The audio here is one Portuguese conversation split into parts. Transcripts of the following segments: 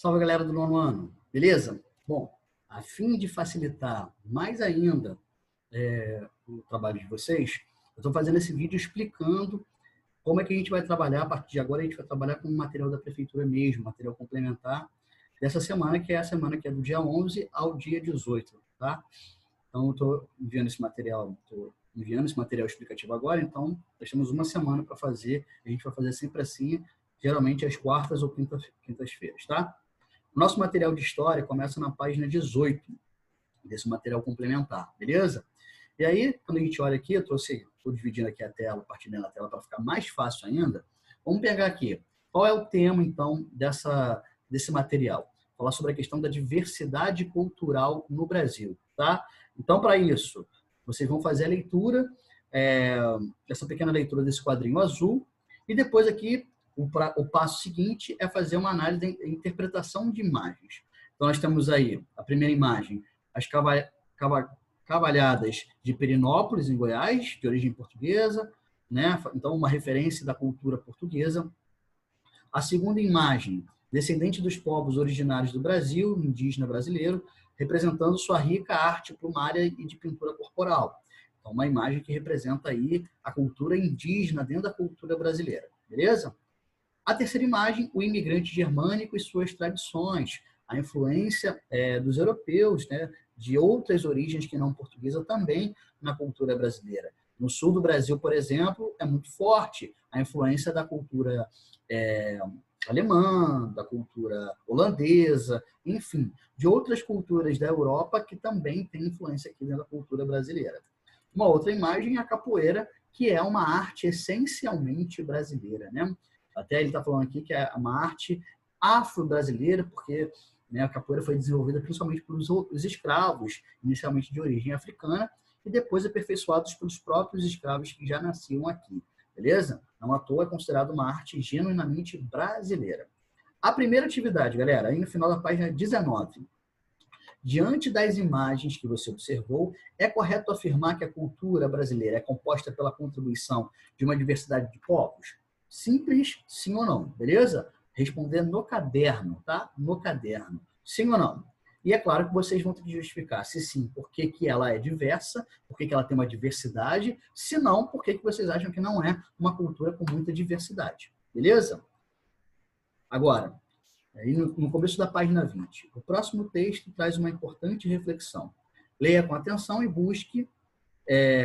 Salve, galera do nono ano, beleza? Bom, a fim de facilitar mais ainda o trabalho de vocês, eu estou fazendo esse vídeo explicando como é que a gente vai trabalhar. A partir de agora, a gente vai trabalhar com o material da prefeitura mesmo, material complementar dessa semana, que é a semana que é do dia 11 ao dia 18, tá? Então, eu estou enviando esse material explicativo agora, então nós temos uma semana para fazer, a gente vai fazer sempre assim, geralmente às quartas ou quintas-feiras, tá? O nosso material de história começa na página 18 desse material complementar, beleza? E aí, quando a gente olha aqui, estou dividindo aqui a tela, partilhando a tela para ficar mais fácil ainda. Vamos pegar aqui. Qual é o tema, então, desse material? Falar sobre a questão da diversidade cultural no Brasil, tá? Então, para isso, vocês vão fazer a leitura, essa pequena leitura desse quadrinho azul, e depois aqui o passo seguinte é fazer uma análise da interpretação de imagens. Então, nós temos aí a primeira imagem, as cavalhadas de Perinópolis, em Goiás, de origem portuguesa, né? Então, uma referência da cultura portuguesa. A segunda imagem, descendente dos povos originários do Brasil, indígena brasileiro, representando sua rica arte plumária e de pintura corporal. Então, uma imagem que representa aí a cultura indígena dentro da cultura brasileira, beleza? A terceira imagem, o imigrante germânico e suas tradições, a influência dos europeus, né, de outras origens que não portuguesa também na cultura brasileira. No sul do Brasil, por exemplo, é muito forte a influência da cultura alemã, da cultura holandesa, enfim, de outras culturas da Europa que também tem influência aqui dentro da cultura brasileira. Uma outra imagem é a capoeira, que é uma arte essencialmente brasileira, né? Até ele está falando aqui que é uma arte afro-brasileira, porque, né, a capoeira foi desenvolvida principalmente pelos escravos, inicialmente de origem africana, e depois aperfeiçoados pelos próprios escravos que já nasciam aqui, beleza? Não à toa é considerado uma arte genuinamente brasileira. A primeira atividade, galera, aí no final da página 19. Diante das imagens que você observou, é correto afirmar que a cultura brasileira é composta pela contribuição de uma diversidade de povos? Simples, sim ou não, beleza? Responder no caderno, tá? No caderno. Sim ou não? E é claro que vocês vão ter que justificar se sim, por que ela é diversa, por que ela tem uma diversidade, se não, por que vocês acham que não é uma cultura com muita diversidade, beleza? Agora, aí no começo da página 20, o próximo texto traz uma importante reflexão. Leia com atenção e busque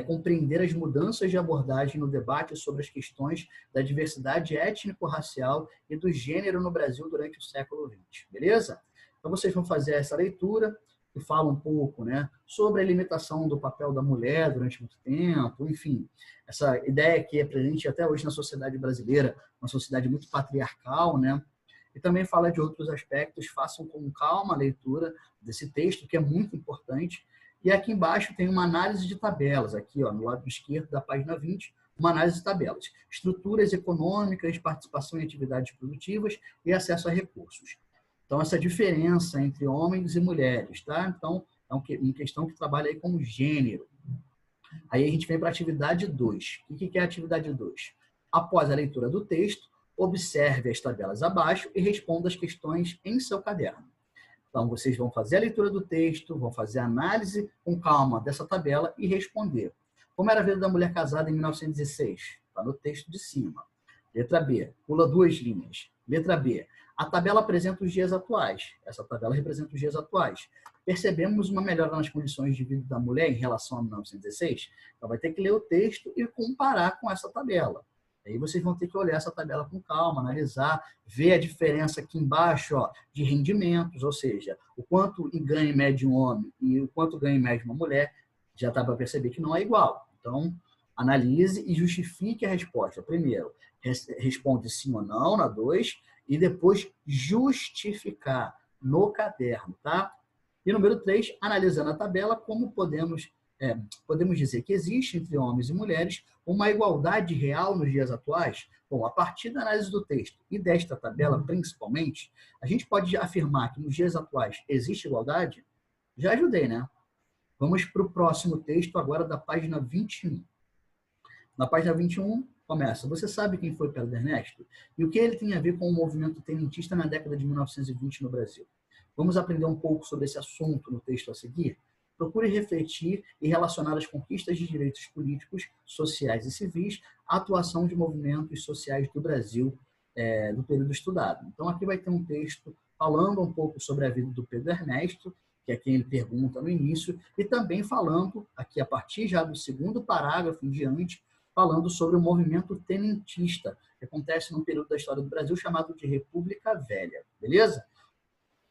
compreender as mudanças de abordagem no debate sobre as questões da diversidade étnico-racial e do gênero no Brasil durante o século XX, beleza? Então, vocês vão fazer essa leitura que fala um pouco, né, sobre a limitação do papel da mulher durante muito tempo, enfim, essa ideia que é presente até hoje na sociedade brasileira, uma sociedade muito patriarcal, né? E também fala de outros aspectos. Façam com calma a leitura desse texto, que é muito importante. E aqui embaixo tem uma análise de tabelas, aqui ó, no lado esquerdo da página 20, uma análise de tabelas. Estruturas econômicas, participação em atividades produtivas e acesso a recursos. Então, essa diferença entre homens e mulheres, tá? Então, é uma questão que trabalha aí com gênero. Aí a gente vem para a atividade 2. O que é a atividade 2? Após a leitura do texto, observe as tabelas abaixo e responda as questões em seu caderno. Então, vocês vão fazer a leitura do texto, vão fazer a análise com calma dessa tabela e responder. Como era a vida da mulher casada em 1906? Está no texto de cima. Letra B, pula 2 linhas. Letra B, a tabela apresenta os dias atuais. Essa tabela representa os dias atuais. Percebemos uma melhora nas condições de vida da mulher em relação a 1916? Então, vai ter que ler o texto e comparar com essa tabela. Aí vocês vão ter que olhar essa tabela com calma, analisar, ver a diferença aqui embaixo, ó, de rendimentos, ou seja, o quanto ganha em média um homem e o quanto ganha em média uma mulher, já dá para perceber que não é igual. Então, analise e justifique a resposta. Primeiro, responde sim ou não na 2 e depois justificar no caderno, tá? E número 3, analisando a tabela, como podemos dizer que existe entre homens e mulheres uma igualdade real nos dias atuais? Bom, a partir da análise do texto e desta tabela, principalmente, a gente pode afirmar que nos dias atuais existe igualdade? Já ajudei, né? Vamos para o próximo texto agora da página 21. Na página 21, Começa. Você sabe quem foi Pedro Ernesto? E o que ele tem a ver com o movimento tenentista na década de 1920 no Brasil? Vamos aprender um pouco sobre esse assunto no texto a seguir? Procure refletir e relacionar as conquistas de direitos políticos, sociais e civis à atuação de movimentos sociais do Brasil do período estudado. Então, aqui vai ter um texto falando um pouco sobre a vida do Pedro Ernesto, que é quem ele pergunta no início, e também falando, aqui a partir já do segundo parágrafo em diante, falando sobre o movimento tenentista, que acontece num período da história do Brasil chamado de República Velha, beleza?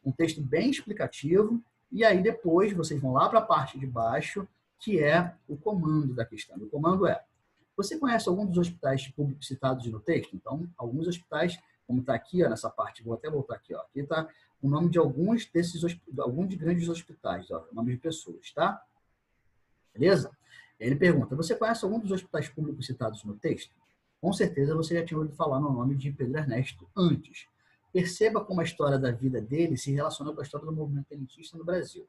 Um texto bem explicativo, e aí depois vocês vão lá para a parte de baixo, que é o comando da questão. O comando é: você conhece algum dos hospitais públicos citados no texto? Então, alguns hospitais, como está aqui, ó, nessa parte, vou até voltar aqui, ó, aqui está o nome de alguns de grandes hospitais, ó, o nome de pessoas, tá? Beleza? Ele pergunta: você conhece algum dos hospitais públicos citados no texto? Com certeza você já tinha ouvido falar no nome de Pedro Ernesto antes. Perceba como a história da vida dele se relaciona com a história do movimento tenentista no Brasil.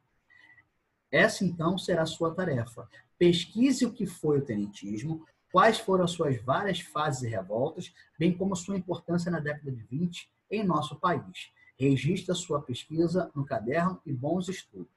Essa, então, será a sua tarefa. Pesquise o que foi o tenentismo, quais foram as suas várias fases e revoltas, bem como sua importância na década de 20 em nosso país. Registre a sua pesquisa no caderno e bons estudos.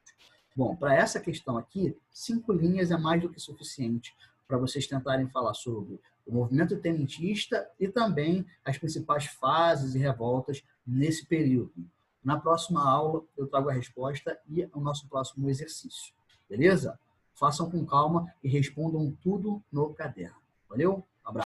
Bom, para essa questão aqui, 5 linhas é mais do que suficiente para vocês tentarem falar sobre o movimento tenentista e também as principais fases e revoltas nesse período. Na próxima aula, eu trago a resposta e o nosso próximo exercício. Beleza? Façam com calma e respondam tudo no caderno. Valeu?